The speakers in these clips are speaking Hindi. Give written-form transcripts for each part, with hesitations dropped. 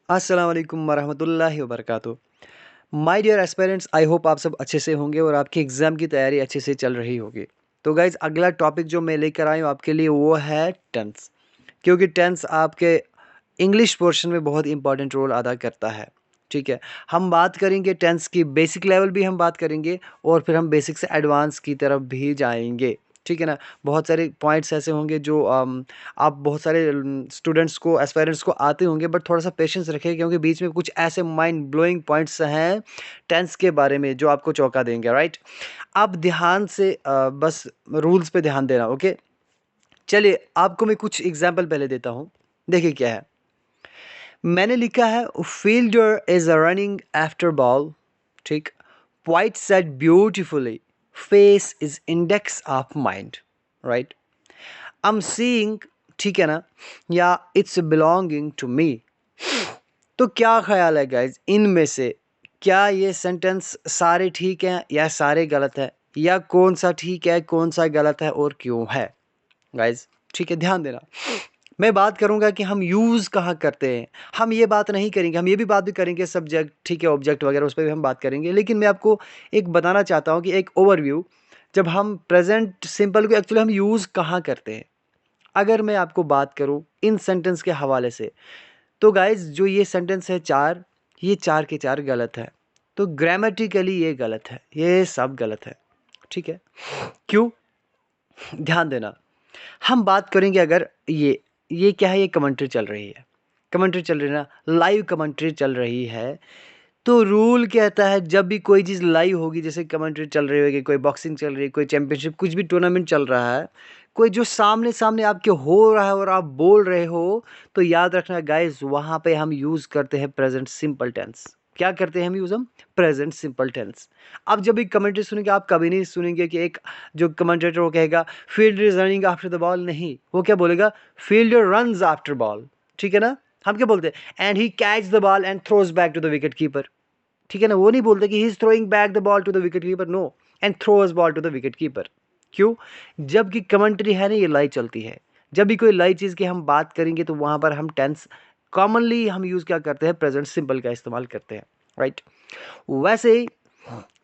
अस्सलाम वालेकुम वरहमतुल्लाहि वबरकातुहू। My dear aspirants, I hope आप सब अच्छे से होंगे और आपकी एग्ज़ाम की तैयारी अच्छे से चल रही होगी। तो गाइज़, अगला टॉपिक जो मैं लेकर आया हूँ आपके लिए वो है टेंस, क्योंकि टेंस आपके इंग्लिश पोर्शन में बहुत इंपॉर्टेंट रोल अदा करता है। ठीक है, हम बात करेंगे टेंस की बेसिक लेवल भी हम बात करेंगे और फिर हम बेसिक से एडवांस की तरफ भी जाएंगे। ठीक है ना, बहुत सारे पॉइंट्स ऐसे होंगे जो आप बहुत सारे स्टूडेंट्स को एस्पायरेंट्स को आते होंगे, बट थोड़ा सा पेशेंस रखें क्योंकि बीच में कुछ ऐसे माइंड ब्लोइंग पॉइंट्स हैं टेंस के बारे में जो आपको चौंका देंगे। राइट, आप ध्यान से बस रूल्स पे ध्यान देना। ओके, चलिए आपको मैं कुछ एग्जाम्पल पहले देता हूँ। देखिए क्या है, मैंने लिखा है fielder is running after ball. ठीक, White said beautifully, face is index of mind. Right, I'm seeing, ठीक है ना, या it's belonging to me। तो क्या ख्याल है गाइज, इनमें से क्या ये सेंटेंस सारे ठीक हैं या सारे गलत है, या कौन सा ठीक है कौन सा गलत है और क्यों है गाइज? ठीक है, ध्यान देना। मैं बात करूंगा कि हम यूज़ कहाँ करते हैं, हम ये बात नहीं करेंगे, हम ये भी बात भी करेंगे सब्जेक्ट, ठीक है, ऑब्जेक्ट वगैरह उस पर भी हम बात करेंगे, लेकिन मैं आपको एक बताना चाहता हूँ कि एक ओवरव्यू, जब हम प्रेजेंट सिंपल को एक्चुअली हम यूज़ कहाँ करते हैं। अगर मैं आपको बात करूँ इन सेंटेंस के हवाले से, तो गाइज जो ये सेंटेंस है चार, ये चार के चार गलत है। तो ग्रामेटिकली ये गलत है, ये सब गलत है। ठीक है, क्यों? ध्यान देना, हम बात करेंगे अगर ये क्या है, ये कमेंट्री चल रही है, कमेंट्री चल रही है ना, लाइव कमेंट्री चल रही है। तो रूल कहता है जब भी कोई चीज़ लाइव होगी, जैसे कमेंट्री चल रही होगी, कोई बॉक्सिंग चल रही है, कोई चैंपियनशिप, कुछ भी टूर्नामेंट चल रहा है, कोई जो सामने सामने आपके हो रहा है और आप बोल रहे हो, तो याद रखना गाइस, वहाँ पे हम यूज़ करते हैं प्रेजेंट सिंपल टेंस। क्या करते हैं हम प्रेजेंट सिंपल टेंस। अब जब भी कमेंट्री सुनेंगे, आप कभी नहीं सुनेंगे कि एक जो कमेंटेटर वो कहेगा field is running after the ball, नहीं, वो क्या बोलेगा, फील्डर रन्स आफ्टर बॉल। ठीक है ना, हम क्या बोलते हैं, and he catch the ball and throws back to the wicket keeper. ठीक है ना, वो नहीं बोलते कि he is throwing back the ball to the wicket keeper, no, and throws ball to the wicket keeper. क्यों? जबकि कमेंट्री है ना, ये लाइव चलती है। जब भी कोई लाइव चीज़ की हम बात करेंगे तो वहां पर हम टेंस कॉमनली हम यूज़ क्या करते हैं, प्रेजेंट सिंपल का इस्तेमाल करते हैं। राइट, वैसे ही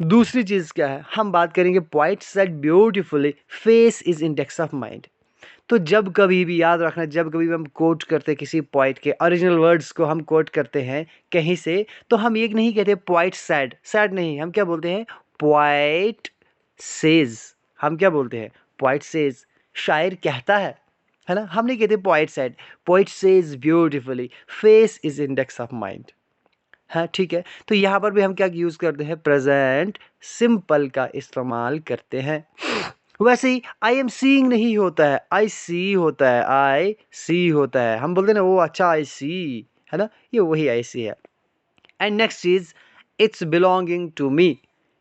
दूसरी चीज़ क्या है, हम बात करेंगे point said beautifully, face is index of mind. तो जब कभी भी याद रखना, जब कभी भी हम कोट करते हैं किसी पोइट के ओरिजिनल वर्ड्स को, हम कोट करते हैं कहीं से, तो हम ये नहीं कहते पोइट सैड, सैड नहीं, हम क्या बोलते हैं, पोइट सेज। हम क्या बोलते हैं, पोइट सेज, शायर कहता है ना, हम नहीं कहते poet sad, poet says beautifully, face is index of mind. हाँ ठीक है, तो यहाँ पर भी हम क्या यूज़ करते हैं, प्रेजेंट सिंपल का इस्तेमाल करते हैं। वैसे ही आई एम सीइंग नहीं होता है, आई सी होता है, आई सी होता है, हम बोलते हैं ना वो, अच्छा आई सी, है ना, ये वही आई सी है। एंड नेक्स्ट चीज, इट्स बिलोंगिंग टू मी।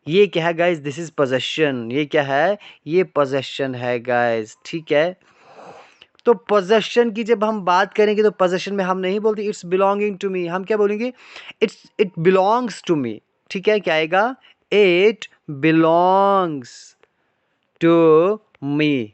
ये क्या है गाइज, दिस इज पोजेशन। ये क्या है, ये पोजेशन है गाइज। ठीक है, तो पोजेशन की जब हम बात करेंगे तो पोजेशन में हम नहीं बोलते इट्स बिलोंगिंग टू मी, हम क्या बोलेंगे, इट बिलोंग्स टू मी। ठीक है, क्या आएगा, इट बिलोंग्स टू मी।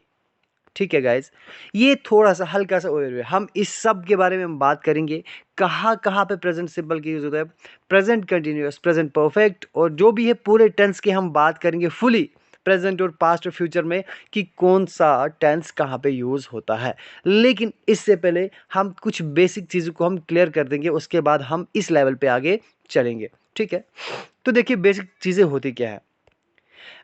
ठीक है गाइज, ये थोड़ा सा हल्का सा ओवरव्यू है, हम इस सब के बारे में हम बात करेंगे, कहाँ कहाँ पे प्रेजेंट सिंपल की यूज होता है, प्रेजेंट कंटिन्यूअस, प्रेजेंट परफेक्ट, और जो भी है पूरे टेंस की हम बात करेंगे फुली, प्रेजेंट और पास्ट और फ्यूचर में, कि कौन सा टेंस कहाँ पे यूज होता है। लेकिन इससे पहले हम कुछ बेसिक चीज़ों को हम क्लियर कर देंगे, उसके बाद हम इस लेवल पे आगे चलेंगे। ठीक है, तो देखिए बेसिक चीज़ें होती क्या है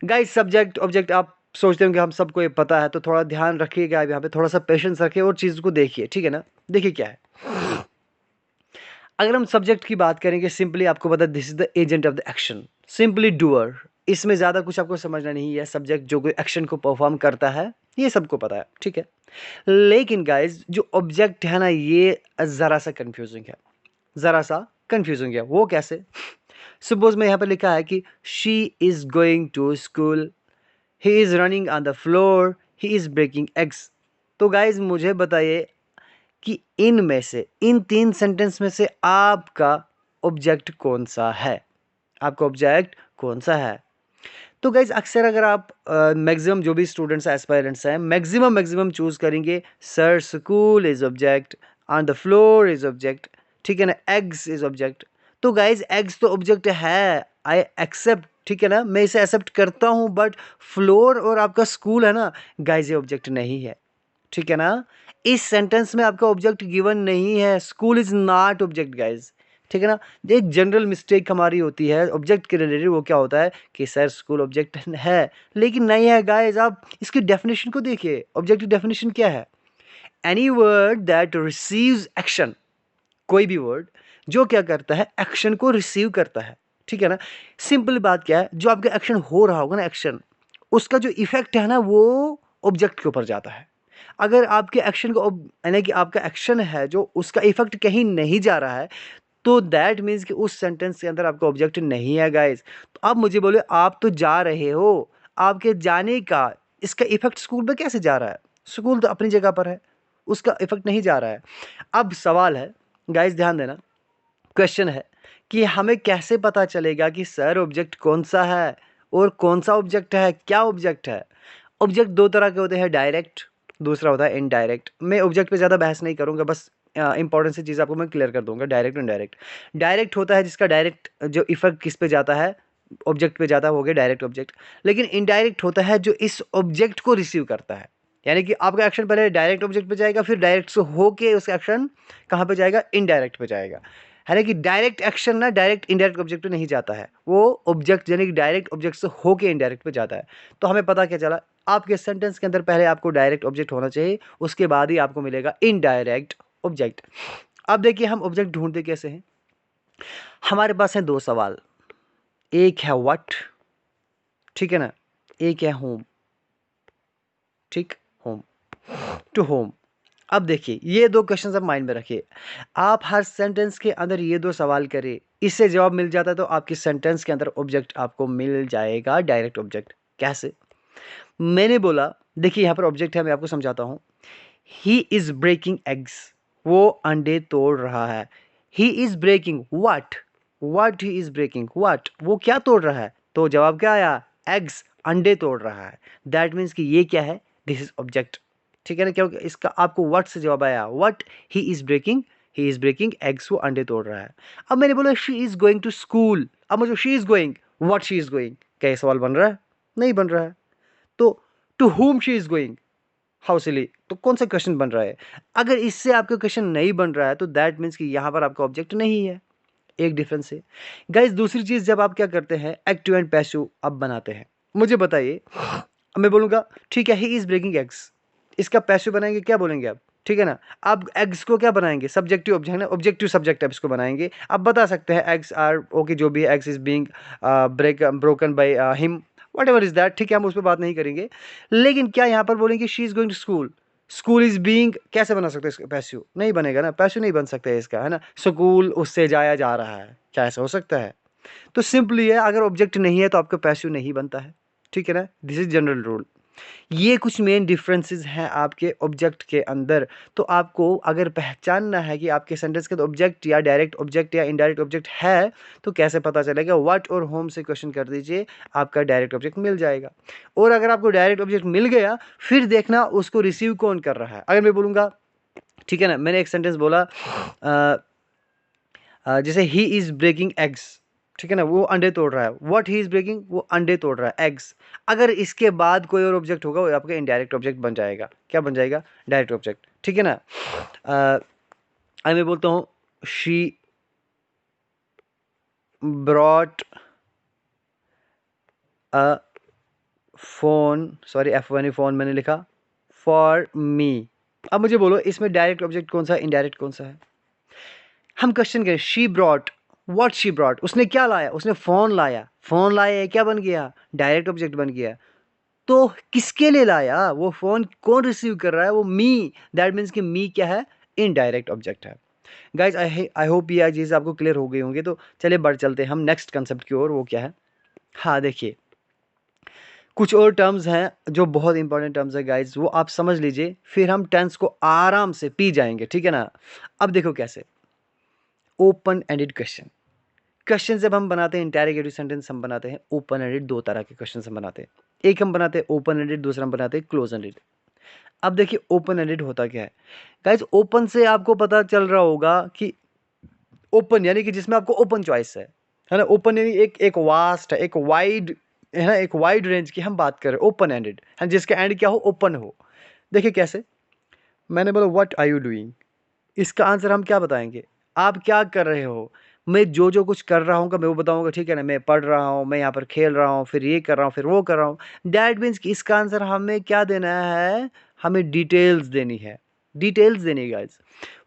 गाइस, सब्जेक्ट ऑब्जेक्ट आप सोचते होंगे हम सबको ये पता है, तो थोड़ा ध्यान रखिएगा, आप यहाँ पे थोड़ा सा पेशेंस रखिए और चीज़ को देखिए। ठीक है ना, देखिए क्या है, अगर हम सब्जेक्ट की बात करेंगे, सिंपली आपको पता है this is the agent of the action, simply doer. इसमें ज़्यादा कुछ आपको समझना नहीं है, सब्जेक्ट जो कोई एक्शन को परफॉर्म करता है, ये सबको पता है। ठीक है, लेकिन गाइज जो ऑब्जेक्ट है ना, ये ज़रा सा कंफ्यूजिंग है, ज़रा सा कंफ्यूजिंग है। वो कैसे, सपोज में यहाँ पर लिखा है कि she is going to school, he is running on the floor, he is breaking eggs. तो गाइज मुझे बताइए कि इनमें से, इन तीन सेंटेंस में से आपका ऑब्जेक्ट कौन सा है, आपका ऑब्जेक्ट कौन सा है। तो गाइज अक्सर अगर आप मैक्सिमम जो भी स्टूडेंट्स एस्पायरेंट्स हैं, मैक्सिमम चूज करेंगे sir school is object, on the floor is object. ठीक है ना, एग्स इज ऑब्जेक्ट। तो गाइज एग्स तो ऑब्जेक्ट है, आई एक्सेप्ट, ठीक है ना, मैं इसे एक्सेप्ट करता हूँ, बट फ्लोर और आपका स्कूल है ना गाइज, ये ऑब्जेक्ट नहीं है, ठीक है ना। इस सेंटेंस में आपका ऑब्जेक्ट गिवन नहीं है, school is not object guys, ठीक है ना। एक जनरल मिस्टेक हमारी होती है ऑब्जेक्ट के रिलेटेड, वो क्या होता है कि सर स्कूल ऑब्जेक्ट है, लेकिन नहीं है गाइज। आप इसकी डेफिनेशन को देखिए, ऑब्जेक्ट की डेफिनेशन क्या है, any word that receives action, कोई भी वर्ड जो क्या करता है, एक्शन को रिसीव करता है, ठीक है ना। सिंपल बात क्या है, जो आपका एक्शन हो रहा होगा ना, एक्शन, उसका जो इफेक्ट है ना वो ऑब्जेक्ट के ऊपर जाता है। अगर आपके एक्शन को, यानी कि आपका एक्शन है जो उसका इफेक्ट कहीं नहीं जा रहा है, तो दैट मीन्स कि उस सेंटेंस के अंदर आपका ऑब्जेक्ट नहीं है गाइस। तो आप मुझे बोले, आप तो जा रहे हो, आपके जाने का इसका इफेक्ट स्कूल पे कैसे जा रहा है, स्कूल तो अपनी जगह पर है, उसका इफेक्ट नहीं जा रहा है। अब सवाल है गाइस, ध्यान देना, क्वेश्चन है कि हमें कैसे पता चलेगा कि सर ऑब्जेक्ट कौन सा है और कौन सा ऑब्जेक्ट है, क्या ऑब्जेक्ट है। ऑब्जेक्ट दो तरह के होते हैं, डायरेक्ट, दूसरा होता है इनडायरेक्ट। मैं ऑब्जेक्ट पे ज़्यादा बहस नहीं करूँगा, बस इंपॉर्टेंट सी चीज़ आपको मैं क्लियर कर दूंगा, डायरेक्ट और इनडायरेक्ट। डायरेक्ट होता है जिसका डायरेक्ट जो इफेक्ट किस पे जाता है, ऑब्जेक्ट पे जाता है, हो गया डायरेक्ट ऑब्जेक्ट। लेकिन इनडायरेक्ट होता है जो इस ऑब्जेक्ट को रिसीव करता है, यानी कि आपका एक्शन पहले डायरेक्ट ऑब्जेक्ट पे जाएगा, फिर डायरेक्ट से होके उसका एक्शन कहाँ पे जाएगा, इनडायरेक्ट पे जाएगा। है ना कि डायरेक्ट एक्शन ना डायरेक्ट इनडायरेक्ट ऑब्जेक्ट पे नहीं जाता है, वो ऑब्जेक्ट यानी कि डायरेक्ट ऑब्जेक्ट से होके इनडायरेक्ट पे जाता है। तो हमें पता क्या चला, आपके सेंटेंस के अंदर पहले आपको डायरेक्ट ऑब्जेक्ट होना चाहिए, उसके बाद ही आपको मिलेगा इनडायरेक्ट ऑब्जेक्ट। अब देखिए हम ऑब्जेक्ट ढूंढते कैसे हैं, हमारे पास है दो सवाल, एक है व्हाट, ठीक है ना, एक है होम, ठीक, होम, टू होम। अब देखिए ये दो क्वेश्चंस आप माइंड में रखिए, आप हर सेंटेंस के अंदर ये दो सवाल करिए, इससे जवाब मिल जाता है तो आपकी सेंटेंस के अंदर ऑब्जेक्ट आपको मिल जाएगा, डायरेक्ट ऑब्जेक्ट। कैसे, मैंने बोला, देखिए यहाँ पर ऑब्जेक्ट है, मैं आपको समझाता हूँ। ही इज ब्रेकिंग एग्स, वो अंडे तोड़ रहा है। He is breaking what, what he is breaking what, वो क्या तोड़ रहा है, तो जवाब क्या आया, एग्स, अंडे तोड़ रहा है। दैट मीन्स कि ये क्या है, दिस इज ऑब्जेक्ट, ठीक है ना। क्योंकि इसका आपको व्हाट से जवाब आया, what he is breaking eggs, वो अंडे तोड़ रहा है। अब मैंने बोला she is going to school, अब मुझे she is going, what she is going, क्या ये सवाल बन रहा है, नहीं बन रहा है। तो to whom she is going, how silly, तो कौन सा क्वेश्चन बन रहा है। अगर इससे आपका क्वेश्चन नहीं बन रहा है तो दैट मीन्स कि यहां पर आपका ऑब्जेक्ट नहीं है, एक डिफरेंस है गाइस। दूसरी चीज, जब आप क्या करते हैं एक्टिव एंड पैसिव अब बनाते हैं, मुझे बताइए, मैं बोलूंगा ठीक है ही इज ब्रेकिंग एग्स, इसका पैसिव बनाएंगे, क्या बोलेंगे आप, ठीक है ना। आप एग्स को क्या बनाएंगे, सब्जेक्टिव ऑब्जेक्ट है, ऑब्जेक्टिव सब्जेक्ट आप इसको बनाएंगे। आप बता सकते हैं एग्स आर ओके, जो भी eggs is being broken by him, what ever is that, ठीक है, हम उस पर बात नहीं करेंगे। लेकिन क्या यहाँ पर बोलेंगे she is going to school, school is being, कैसे बना सकते हैं इसका पैसिव, नहीं बनेगा ना, पैसिव नहीं बन सकता है इसका, है ना। स्कूल उससे जाया जा रहा है, क्या ऐसा हो सकता है। तो सिंपली है, अगर ऑब्जेक्ट नहीं है तो आपका पैसिव नहीं बनता है, ठीक है ना, दिस इज जनरल रूल। ये कुछ मेन डिफरेंसेस हैं आपके ऑब्जेक्ट के अंदर। तो आपको अगर पहचानना है कि आपके सेंटेंस के ऑब्जेक्ट या डायरेक्ट ऑब्जेक्ट या इनडायरेक्ट ऑब्जेक्ट है, तो कैसे पता चलेगा, व्हाट और होम से क्वेश्चन कर दीजिए, आपका डायरेक्ट ऑब्जेक्ट मिल जाएगा। और अगर आपको डायरेक्ट ऑब्जेक्ट मिल गया, फिर देखना उसको रिसीव कौन कर रहा है। अगर मैं बोलूँगा, ठीक है ना, मैंने एक सेंटेंस बोला जैसे ही इज ब्रेकिंग एग्स, ठीक है ना, वो अंडे तोड़ रहा है, व्हाट ही इज ब्रेकिंग, वो अंडे तोड़ रहा है, एग्स। अगर इसके बाद कोई और ऑब्जेक्ट होगा, वो आपका इनडायरेक्ट ऑब्जेक्ट बन जाएगा, क्या बन जाएगा, डायरेक्ट ऑब्जेक्ट, ठीक है ना। मैं बोलता हूँ she brought a phone, sorry F1 phone मैंने लिखा, फॉर मी। अब मुझे बोलो इसमें डायरेक्ट ऑब्जेक्ट कौन सा है, इनडायरेक्ट कौन सा है। हम क्वेश्चन करें, she brought what, she brought, उसने क्या लाया, उसने फोन लाया, फोन लाया क्या बन गया, डायरेक्ट ऑब्जेक्ट बन गया। तो किसके लिए लाया, वो फोन कौन रिसीव कर रहा है, वो मी, दैट मीन्स कि मी क्या है, इनडायरेक्ट ऑब्जेक्ट है। गाइज आई होप ये चीज़ आपको क्लियर हो गई होंगी। तो चलिए बढ़ चलते हैं हम नेक्स्ट कंसेप्ट की ओर, वो क्या है। हाँ देखिए, कुछ और टर्म्स हैं जो बहुत इंपॉर्टेंट टर्म्स है गाइज, वो आप समझ लीजिए, फिर हम टेंस को आराम से पी जाएंगे, ठीक है ना। अब देखो कैसे, ओपन एंडेड क्वेश्चन, क्वेश्चन जब हम बनाते हैं इंटेरोगेटिव सेंटेंस हम बनाते हैं ओपन एंडेड, दो तरह के क्वेश्चन हम बनाते हैं, एक हम बनाते हैं ओपन एंडेड, दूसरा हम बनाते हैं क्लोज एंडेड। अब देखिए ओपन एंडेड होता क्या है गाइज, ओपन से आपको पता चल रहा होगा कि ओपन यानी कि जिसमें आपको ओपन चॉइस है ना। ओपन यानी एक वास्ट है, एक वाइड है ना, एक वाइड रेंज की हम बात कर रहे हैं, ओपन एंडेड है, जिसका एंड क्या हो, ओपन हो। देखिए कैसे, मैंने बोला व्हाट आर यू डूइंग, इसका आंसर हम क्या बताएंगे, आप क्या कर रहे हो। मैं जो जो कुछ कर रहा हूँ मैं वो बताऊंगा, ठीक है ना। मैं पढ़ रहा हूँ, मैं यहाँ पर खेल रहा हूँ, फिर ये कर रहा हूँ, फिर वो कर रहा हूँ। डैट मीन्स कि इसका आंसर हमें क्या देना है, हमें डिटेल्स देनी है, डिटेल्स देनी है गाइस।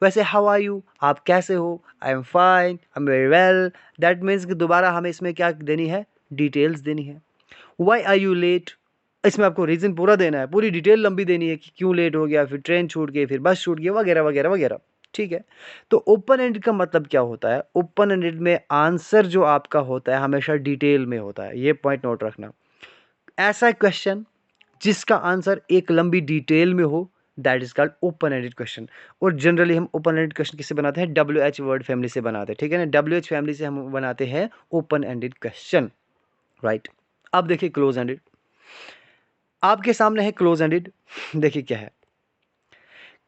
वैसे हाउ आर यू, आप कैसे हो, I am fine, I am very well. That means कि दोबारा हमें इसमें क्या देनी है, डिटेल्स देनी है। वाई आर यू लेट, इसमें आपको रीज़न पूरा देना है, पूरी डिटेल लंबी देनी है कि क्यों लेट हो गया, फिर ट्रेन छूट गई, फिर बस छूट गई, वगैरह वगैरह वगैरह, ठीक है। तो ओपन एंडेड का मतलब क्या होता है, ओपन एंडेड में आंसर जो आपका होता है हमेशा डिटेल में होता है, ये पॉइंट नोट रखना। ऐसा क्वेश्चन जिसका आंसर एक लंबी डिटेल में हो, that is called open ended question. और जनरली हम ओपन एंडेड क्वेश्चन किससे बनाते हैं, WH वर्ड फैमिली से बनाते हैं, ठीक है ना। WH फैमिली से हम बनाते हैं ओपन एंडेड क्वेश्चन, राइट। अब देखिए क्लोज एंडेड, आपके सामने है क्लोज एंडेड। देखिए क्या है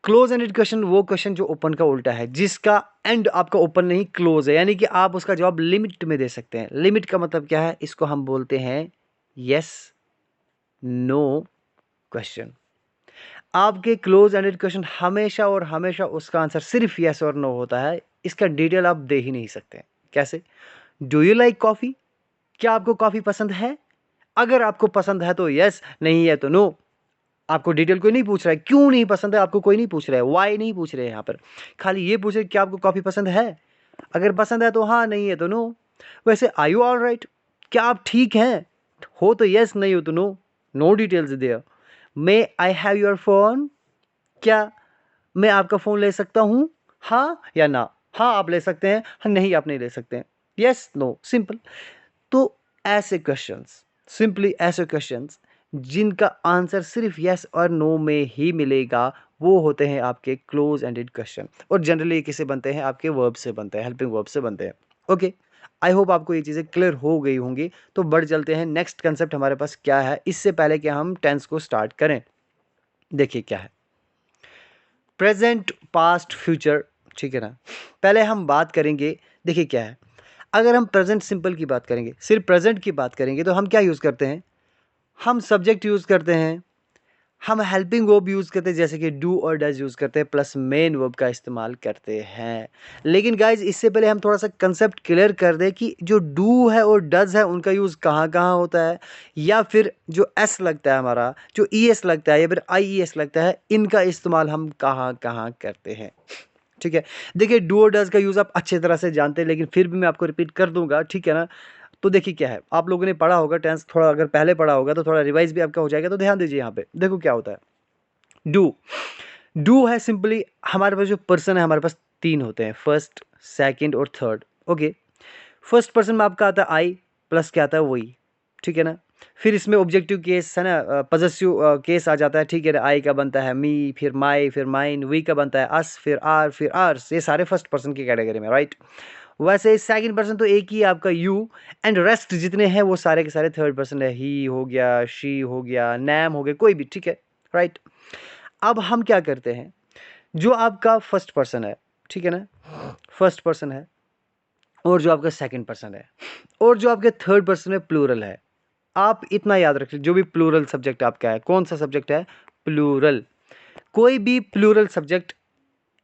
क्लोज एंडेड क्वेश्चन, वो क्वेश्चन जो ओपन का उल्टा है, जिसका एंड आपका ओपन नहीं क्लोज है, यानी कि आप उसका जवाब लिमिट में दे सकते हैं। लिमिट का मतलब क्या है, इसको हम बोलते हैं यस नो क्वेश्चन। आपके क्लोज एंडेड क्वेश्चन हमेशा और हमेशा उसका आंसर सिर्फ यस और नो होता है, इसका डिटेल आप दे ही नहीं सकते। कैसे, डू यू लाइक कॉफी, क्या आपको कॉफी पसंद है। अगर आपको पसंद है तो यस, नहीं है तो नो। आपको डिटेल कोई नहीं पूछ रहा है, क्यों नहीं पसंद है आपको कोई नहीं पूछ रहा है, वाई नहीं पूछ रहे हैं यहाँ पर, खाली ये पूछ रहे क्या आपको कॉफी पसंद है। अगर पसंद है तो हाँ, नहीं है तो नो। वैसे आर यू ऑल राइट, क्या आप ठीक हैं, हो तो यस, नहीं हो तो no. No details there. May I have your phone, क्या मैं आपका फ़ोन ले सकता हूँ, हाँ या ना। हाँ आप ले सकते हैं, हाँ नहीं आप नहीं ले सकते हैं, यस नो, सिंपल। तो ऐसे क्वेश्चंस, सिंपली ऐसे क्वेश्चंस जिनका आंसर सिर्फ यस और नो में ही मिलेगा, वो होते हैं आपके क्लोज एंडेड क्वेश्चन। और जनरली किससे बनते हैं, आपके वर्ब से बनते हैं, हेल्पिंग वर्ब से बनते हैं। ओके, आई होप आपको ये चीज़ें क्लियर हो गई होंगी। तो बढ़ चलते हैं, नेक्स्ट कंसेप्ट हमारे पास क्या है, इससे पहले कि हम टेंस को स्टार्ट करें। देखिए क्या है, प्रेजेंट पास्ट फ्यूचर, ठीक है ना। पहले हम बात करेंगे, देखिए क्या है, अगर हम प्रेजेंट सिंपल की बात करेंगे, सिर्फ प्रेजेंट की बात करेंगे, तो हम क्या यूज़ करते हैं, हम सब्जेक्ट यूज़ करते हैं, हम हेल्पिंग वर्ब यूज़ करते हैं, जैसे कि डू और डज यूज़ करते हैं, प्लस मेन वर्ब का इस्तेमाल करते हैं। लेकिन गाइज इससे पहले हम थोड़ा सा कंसेप्ट क्लियर कर दें कि जो डू है और डज है उनका यूज़ कहाँ कहाँ होता है, या फिर जो एस लगता है हमारा, जो ई एस लगता है, या फिर आई ई एस लगता है, इनका इस्तेमाल हम कहाँ कहाँ करते हैं, ठीक है। देखिए डू और डज का यूज़ आप अच्छी तरह से जानते हैं, लेकिन फिर भी मैं आपको रिपीट कर दूंगा, ठीक है ना। तो देखिए क्या है, आप लोगों ने पढ़ा होगा टेंस, थोड़ा अगर पहले पढ़ा होगा तो थोड़ा रिवाइज भी आपका हो जाएगा। तो ध्यान दीजिए यहाँ पे, देखो क्या होता है। डू, डू है सिंपली, हमारे पास जो पर्सन है, हमारे पास तीन होते हैं, फर्स्ट सेकंड और थर्ड। ओके, फर्स्ट पर्सन में आपका आता है आई, प्लस क्या आता है वही, ठीक है ना। फिर इसमें ऑब्जेक्टिव केस है ना, पजेसिव केस आ जाता है, ठीक है ना। आई का बनता है मी, फिर माई, फिर माइन, वी का बनता है अस, फिर आर, फिर आर्स। ये सारे फर्स्ट पर्सन की कैटेगरी में, राइट। वैसे सेकंड पर्सन तो एक ही है आपका यू, एंड रेस्ट जितने हैं वो सारे के सारे थर्ड पर्सन है, ही हो गया, शी हो गया, नैम हो गया, कोई भी, ठीक है, राइट। अब हम क्या करते हैं, जो आपका फर्स्ट पर्सन है, ठीक है ना, फर्स्ट पर्सन है, और जो आपका सेकंड पर्सन है, और जो आपके थर्ड पर्सन में प्लूरल है। आप इतना याद रखिए, जो भी प्लूरल सब्जेक्ट आपका है, कौन सा सब्जेक्ट है, प्लूरल। कोई भी प्लूरल सब्जेक्ट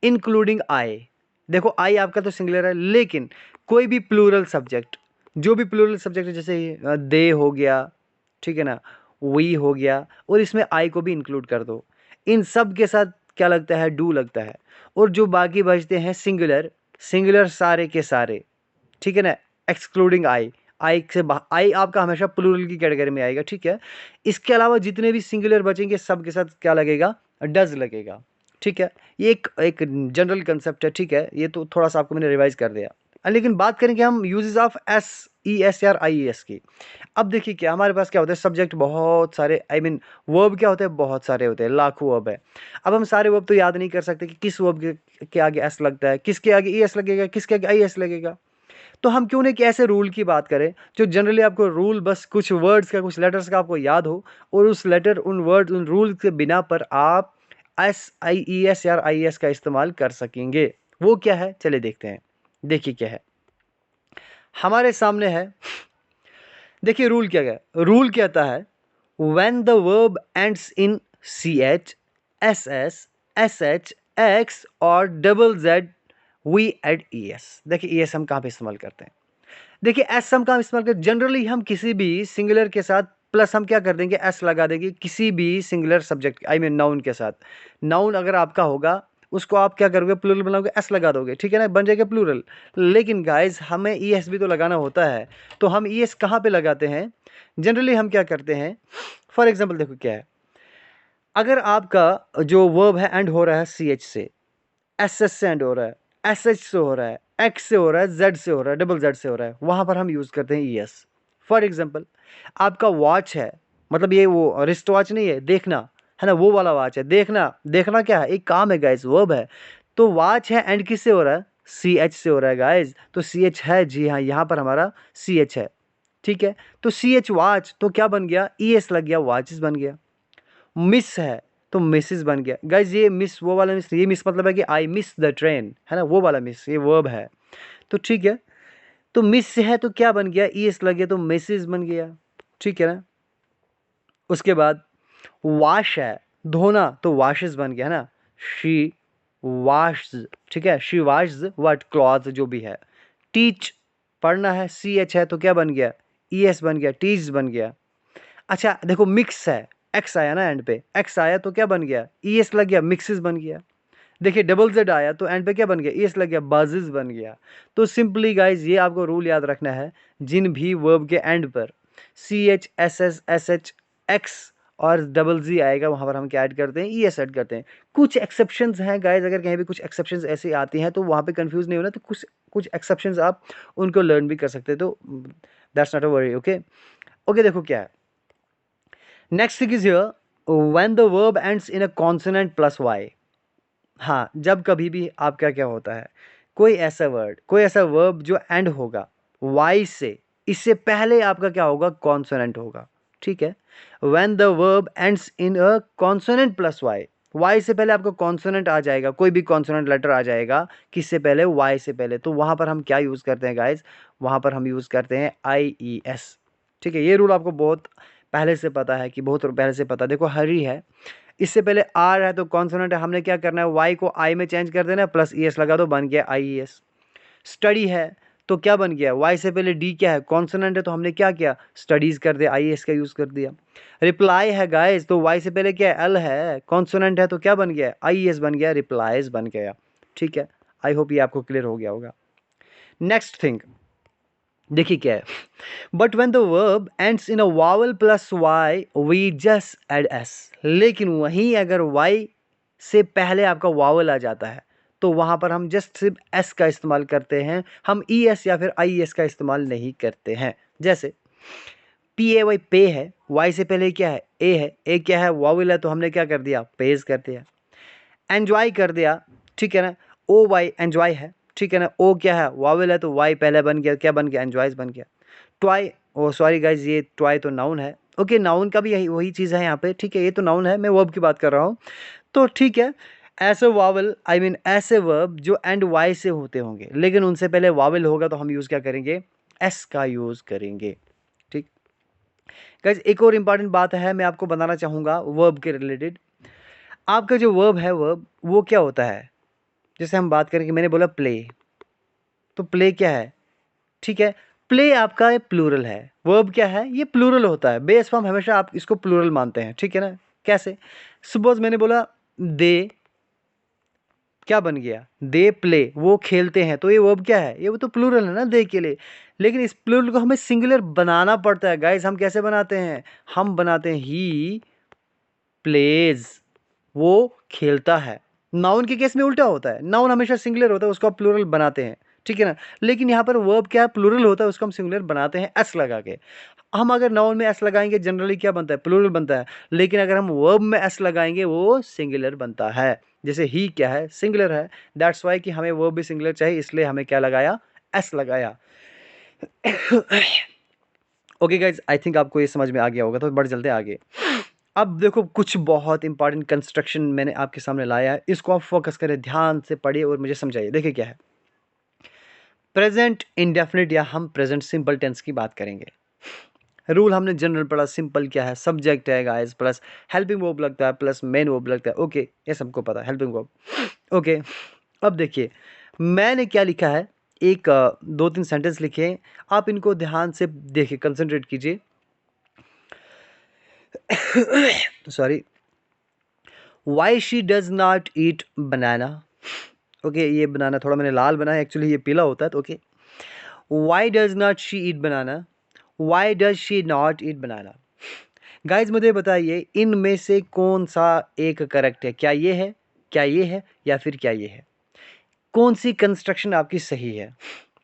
इंक्लूडिंग आई, देखो आई आपका तो सिंगुलर है, लेकिन कोई भी प्लूरल सब्जेक्ट, जो भी प्लूरल सब्जेक्ट है, जैसे दे हो गया, ठीक है ना, वी हो गया, और इसमें आई को भी इंक्लूड कर दो, इन सब के साथ क्या लगता है, डू लगता है। और जो बाकी बचते हैं सिंगुलर, सिंगुलर सारे के सारे, ठीक है ना, एक्सक्लूडिंग आई, आई से आई आपका हमेशा प्लूरल की कैटेगरी में आएगा, ठीक है। इसके अलावा जितने भी सिंगुलर बचेंगे सब के साथ क्या लगेगा, डज लगेगा, ठीक है। ये एक एक जनरल कंसेप्ट है, ठीक है। ये तो थोड़ा सा आपको मैंने रिवाइज कर दिया। लेकिन बात करेंगे हम uses of S E S R I S की। अब देखिए क्या हमारे पास क्या होता है, सब्जेक्ट बहुत सारे, आई मीन वर्ब क्या होते हैं, बहुत सारे होते हैं, लाखों वर्ब है। अब हम सारे वर्ब तो याद नहीं कर सकते कि किस वर्ब के आगे एस लगता है, किसके आगे ई एस लगेगा, किसके आगे आई एस लगेगा। तो हम क्यों नहीं कि ऐसे रूल की बात करें जो जनरली आपको रूल बस कुछ वर्ड्स का, कुछ लेटर्स का आपको याद हो, और उस लेटर, उन वर्ड्स, उन रूल के बिना पर आप एस आई ई एस या आई एस का इस्तेमाल कर सकेंगे। वो क्या है, चले देखते हैं। देखिए क्या है, हमारे सामने है, देखिए रूल क्या है, रूल कहता है when the verb ends in ch, ss, sh, x और double z we add es। देखिए es हम कहाँ पे इस्तेमाल करते हैं, देखिए एस हम कहाँ इस्तेमाल करते हैं, जनरली हम किसी भी सिंगुलर के साथ प्लस हम क्या कर देंगे, एस लगा देंगे किसी भी singular subject I mean noun के साथ। नाउन अगर आपका होगा उसको आप क्या करोगे, प्लूरल बनाओगे, एस लगा दोगे, ठीक है ना, बन जाएगा प्लूरल। लेकिन गाइज हमें ई एस भी तो लगाना होता है, तो हम ई एस कहाँ पे लगाते हैं, जनरली हम क्या करते हैं, फॉर एग्जाम्पल देखो क्या है, अगर आपका जो वर्ब है एंड हो रहा है सी एच से, एस एस से एंड हो रहा है, एस एच से हो रहा है, एक्स से हो रहा है, जेड से हो रहा है, डबल जेड से हो रहा है, वहां पर हम यूज करते हैं ई एस। फॉर एग्जाम्पल आपका वॉच है, मतलब ये वो रिस्ट वॉच नहीं है, देखना है ना, वो वाला वॉच है, देखना, देखना क्या है, एक काम है गाइज, वर्ब है, तो वॉच है एंड किससे हो रहा है, सी एच से हो रहा है गाइज, तो सी एच है, जी हाँ यहाँ पर हमारा सी एच है, ठीक है, तो सी एच वॉच तो क्या बन गया, ई एस लग गया, वॉचेस बन गया। मिस है तो मिसिस बन गया गाइज, ये मिस वो वाला मिस, ये मिस मतलब है कि आई मिस द ट्रेन, है ना, वो वाला मिस, ये वर्ब है, तो ठीक है, तो मिस है तो क्या बन गया, ई एस लग गया तो मिसिस बन गया, ठीक है ना। उसके बाद वाश है, धोना, तो वाशेस बन गया, है ना, शी वाश्स, ठीक है, शी वाश्स व्हाट क्लॉथ जो भी है। टीच पढ़ना है, सी एच है तो क्या बन गया, ई एस बन गया, टीच बन गया। अच्छा देखो मिक्स है, एक्स आया ना एंड पे, एक्स आया तो क्या बन गया, ई एस लग गया, मिक्सिस बन गया। देखिए डबल जेड आया तो एंड पे क्या बन गया, ई एस लग गया, बाजिस बन गया। तो सिंपली गाइज ये आपको रूल याद रखना है, जिन भी वर्ब के एंड पर C H S H X और डबल जी आएगा वहां पर हम क्या ऐड करते हैं, ई एस ऐड करते हैं। कुछ एक्सेप्शंस हैं गाइज, अगर कहीं भी कुछ एक्सेप्शंस ऐसे आती हैं तो वहां पे कंफ्यूज नहीं होना, तो कुछ कुछ एक्सेप्शंस आप उनको लर्न भी कर सकते हैं, तो that's not a worry. Okay okay, देखो क्या है, next thing is here, when the verb ends in a consonant plus Y. हाँ, जब कभी भी आपका क्या होता है, कोई ऐसा वर्ड, कोई ऐसा वर्ब जो एंड होगा वाई से, इससे पहले आपका क्या होगा, कॉन्सोनेंट होगा, ठीक है। When the verb ends in a consonant plus Y, Y से पहले आपका कॉन्सोनेंट आ जाएगा, कोई भी कॉन्सोनेंट लेटर आ जाएगा, किससे पहले, वाई से पहले, तो वहां पर हम क्या यूज करते हैं गाइज, वहां पर हम यूज करते हैं आई ई एस, ठीक है। ये रूल आपको बहुत पहले से पता है, कि बहुत पहले से पता, देखो हरी है, इससे पहले आर है तो कॉन्सोनेंट है, हमने क्या करना है, वाई को आई में चेंज कर देना है, प्लस ई एस लगा दो, बन गया आई ई एस। स्टडी है तो क्या बन गया, वाई से पहले डी क्या है, कॉन्सोनेंट है, तो हमने क्या किया, स्टडीज कर दिया, आई एस का यूज कर दिया। रिप्लाई है गाइस, तो वाई से पहले क्या है, एल है, कॉन्सोनेंट है तो क्या बन गया, आई एस बन गया, रिप्लाईज बन गया, ठीक है। आई होप ये आपको क्लियर हो गया होगा। नेक्स्ट थिंग देखिए क्या है, but when the verb ends in a vowel plus Y we just add S. लेकिन वहीं अगर वाई से पहले आपका वावल आ जाता है तो वहां पर हम जस्ट सिर्फ एस का इस्तेमाल करते हैं, हम ई एस या फिर आई एस का इस्तेमाल नहीं करते हैं। जैसे पी ए वाई पे है, वाई से पहले क्या है, ए है, ए क्या है, वावल है, तो हमने क्या कर दिया, पेज कर दिया। एंजॉय कर दिया, ठीक है ना, ओ वाई एंजॉय है, ठीक है ना, ओ क्या है, वावल है, तो वाई पहले बन गया, क्या बन गया, एंजॉयज बन गया। ट्वाई, ओ सॉरी गाइज, ये ट्वाई तो नाउन है, ओके नाउन का भी यही वही चीज़ है यहाँ पे, ठीक है, ये तो नाउन है, मैं वर्ब की बात कर रहा हूँ, तो ठीक है। ऐसे वावल आई मीन ऐसे वर्ब जो एंड वाई से होते होंगे लेकिन उनसे पहले वावल होगा, तो हम यूज़ क्या करेंगे, एस का यूज़ करेंगे, ठीक। गाइज एक और इम्पॉर्टेंट बात है, मैं आपको बताना चाहूँगा वर्ब के रिलेटेड। आपका जो वर्ब है, वर्ब वो क्या होता है, जैसे हम बात करें कि मैंने बोला प्ले, तो प्ले क्या है, ठीक है, प्ले आपका ये प्लूरल है, वर्ब क्या है, ये प्लूरल होता है, बेस फॉर्म हमेशा आप इसको प्लूरल मानते हैं, ठीक है ना। कैसे, सपोज मैंने बोला दे, क्या बन गया, दे प्ले, वो खेलते हैं, तो ये वर्ब क्या है, ये वो तो प्लूरल है ना दे के लिए। लेकिन इस प्लूरल को हमें सिंगुलर बनाना पड़ता है गाइस, हम कैसे बनाते हैं, हम बनाते हैं ही प्लेज, वो खेलता है। नाउन के केस में उल्टा होता है, नाउन हमेशा सिंगुलर होता है, उसको आप प्लूरल बनाते हैं, ठीक है ना। लेकिन यहाँ पर वर्ब क्या है, प्लूरल होता है, उसको हम सिंगुलर बनाते हैं एस लगा के। हम अगर नाउन में एस लगाएंगे जनरली क्या बनता है, प्लूरल बनता है, लेकिन अगर हम वर्ब में एस लगाएंगे वो सिंगुलर बनता है। जैसे ही क्या है, सिंगुलर है, दैट्स वाई कि हमें वर्ब भी सिंगुलर चाहिए, इसलिए हमें क्या लगाया, एस लगाया। ओके गाइज, आई थिंक आपको ये समझ में आ गया होगा, तो बढ़ चलते आगे। अब देखो कुछ बहुत इंपॉर्टेंट कंस्ट्रक्शन मैंने आपके सामने लाया है, इसको आप फोकस करें, ध्यान से पढ़िए और मुझे समझाइए। देखिए क्या है, प्रेजेंट इंडेफिनिट या हम प्रेजेंट सिंपल टेंस की बात करेंगे। रूल हमने जनरल पढ़ा, सिंपल क्या है, सब्जेक्ट है गाइस प्लस हेल्पिंग वर्ब लगता है प्लस मेन वर्ब लगता है। ओके, ये सबको पता है हेल्पिंग वर्ब। ओके, अब देखिए मैंने क्या लिखा है, एक 2-3 सेंटेंस लिखे हैं, आप इनको ध्यान से देखिए, कंसंट्रेट कीजिए। Sorry, why she does not eat banana. Okay, ये बनाना थोड़ा मैंने लाल बनाया, एक्चुअली ये पीला होता है। तो okay, why does not she eat banana, Y does she not eat banana. Guys मुझे बताइए इनमें से कौन सा एक करेक्ट है, क्या ये है, क्या ये है, या फिर क्या ये है, कौन सी कंस्ट्रक्शन आपकी सही है।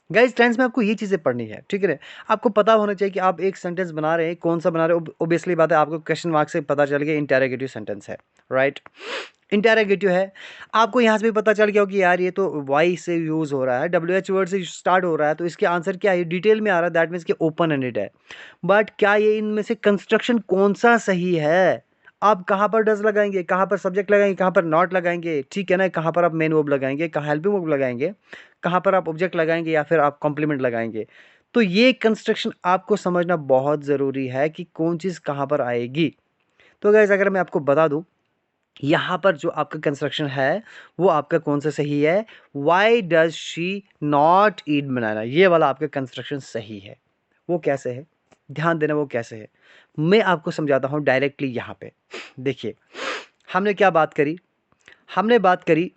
गाइज टेंस में आपको ये चीज़ें पढ़नी है, ठीक है ना। आपको पता होना चाहिए कि आप एक सेंटेंस बना रहे हैं, कौन सा बना रहे हो। ओबियसली बात है, आपको क्वेश्चन मार्क से पता चल गया इंटेरोगेटिव सेंटेंस है, राइट। इंटेरोगेटिव है, आपको यहाँ से भी पता चल गया हो कि यार ये तो वाई से यूज़ हो रहा है, WH वर्ड से स्टार्ट हो रहा है, तो इसके आंसर क्या है, डिटेल में आ रहा है, दैट मीन्स कि ओपन एंडेड है। बट क्या ये इनमें से कंस्ट्रक्शन कौन सा सही है, आप कहाँ पर डज लगाएंगे, कहाँ पर सब्जेक्ट लगाएंगे, कहाँ पर नॉट लगाएंगे, ठीक है ना, कहाँ पर आप मेन वर्ब लगाएंगे, कहाँ हेल्पिंग वर्ब लगाएंगे, कहाँ पर आप ऑब्जेक्ट लगाएंगे, या फिर आप कॉम्प्लीमेंट लगाएंगे। तो ये कंस्ट्रक्शन आपको समझना बहुत ज़रूरी है कि कौन चीज़ कहाँ पर आएगी। तो गाइस अगर मैं आपको बता दूं, यहाँ पर जो आपका कंस्ट्रक्शन है वो आपका कौन सा सही है, why does she not eat banana, ये वाला आपका कंस्ट्रक्शन सही है। वो कैसे है, ध्यान देना, वो कैसे है मैं आपको समझाता हूँ डायरेक्टली। यहाँ पे देखिए हमने क्या बात करी, हमने बात करी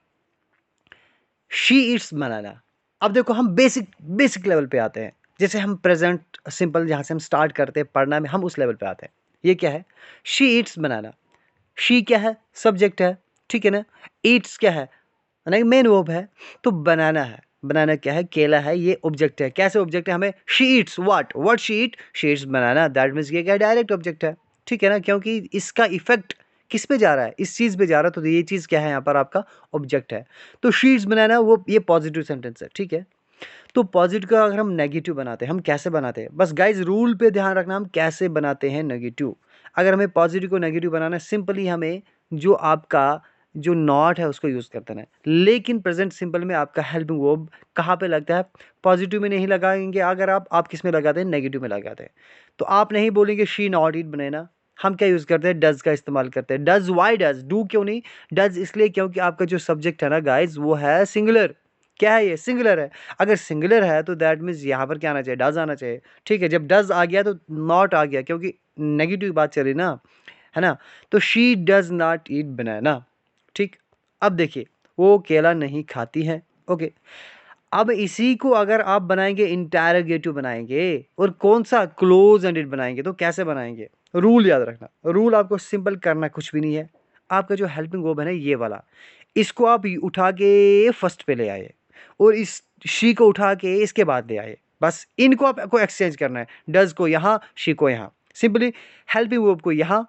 शी ईट्स बनाना। अब देखो हम बेसिक बेसिक लेवल पे आते हैं, जैसे हम प्रेजेंट सिंपल जहाँ से हम स्टार्ट करते हैं पढ़ना में, हम उस लेवल पे आते हैं। ये क्या है, शी ईट्स बनाना, शी क्या है, सब्जेक्ट है, ठीक है ना। ईट्स क्या है, नहीं मेन वर्ब है। तो बनाना है, बनाना क्या है, केला है, ये ऑब्जेक्ट है। कैसे ऑब्जेक्ट है, हमें she Yeats what she eat, she Yeats banana, that means ये क्या है, डायरेक्ट ऑब्जेक्ट है, ठीक है ना, क्योंकि इसका इफेक्ट किस पे जा रहा है, इस चीज़ पे जा रहा है, तो ये चीज़ क्या है यहाँ पर आपका ऑब्जेक्ट है। तो शी ईट्स बनाना वो ये पॉजिटिव सेंटेंस है, ठीक है। तो पॉजिटिव का अगर हम नेगेटिव बनाते हैं, हम कैसे बनाते हैं, बस गाइज रूल पे ध्यान रखना, हम कैसे बनाते हैं नेगेटिव। अगर हमें पॉजिटिव को नेगेटिव बनाना है, सिंपली हमें जो आपका जो नॉट है उसको यूज़ करते हैं। लेकिन प्रेजेंट सिंपल में आपका हेल्पिंग वर्ब कहाँ पे लगता है, पॉजिटिव में नहीं लगाएंगे। अगर आप किस में लगाते हैं, नेगेटिव में लगाते हैं। तो आप नहीं बोलेंगे शी नॉट ईट बनाना, हम क्या यूज़ करते हैं, डज का इस्तेमाल करते हैं। डज, वाई डज, डू क्यों नहीं, डज इसलिए क्योंकि आपका जो सब्जेक्ट है ना गाइज वो है सिंगुलर। क्या है, ये सिंगुलर है। अगर सिंगुलर है तो दैट मीन्स यहाँ पर क्या आना चाहिए, डज आना चाहिए, ठीक है। जब डज आ गया तो नॉट आ गया, क्योंकि नेगेटिव बात चली ना, है ना। तो शी डज नॉट ईट बनाना, ठीक। अब देखिए वो केला नहीं खाती है, ओके। अब इसी को अगर आप बनाएंगे, इंटेरोगेटिव बनाएंगे, और कौन सा, क्लोज एंडेड बनाएंगे, तो कैसे बनाएंगे, रूल याद रखना। रूल आपको सिंपल करना कुछ भी नहीं है, आपका जो हेल्पिंग वर्ब है ना ये वाला, इसको आप उठा के फर्स्ट पे ले आए, और इस शी को उठा के इसके बाद ले आए। बस इनको आपको एक्सचेंज करना है, डज को यहाँ, शी को यहाँ। सिंपली हेल्पिंग वर्ब को यहाँ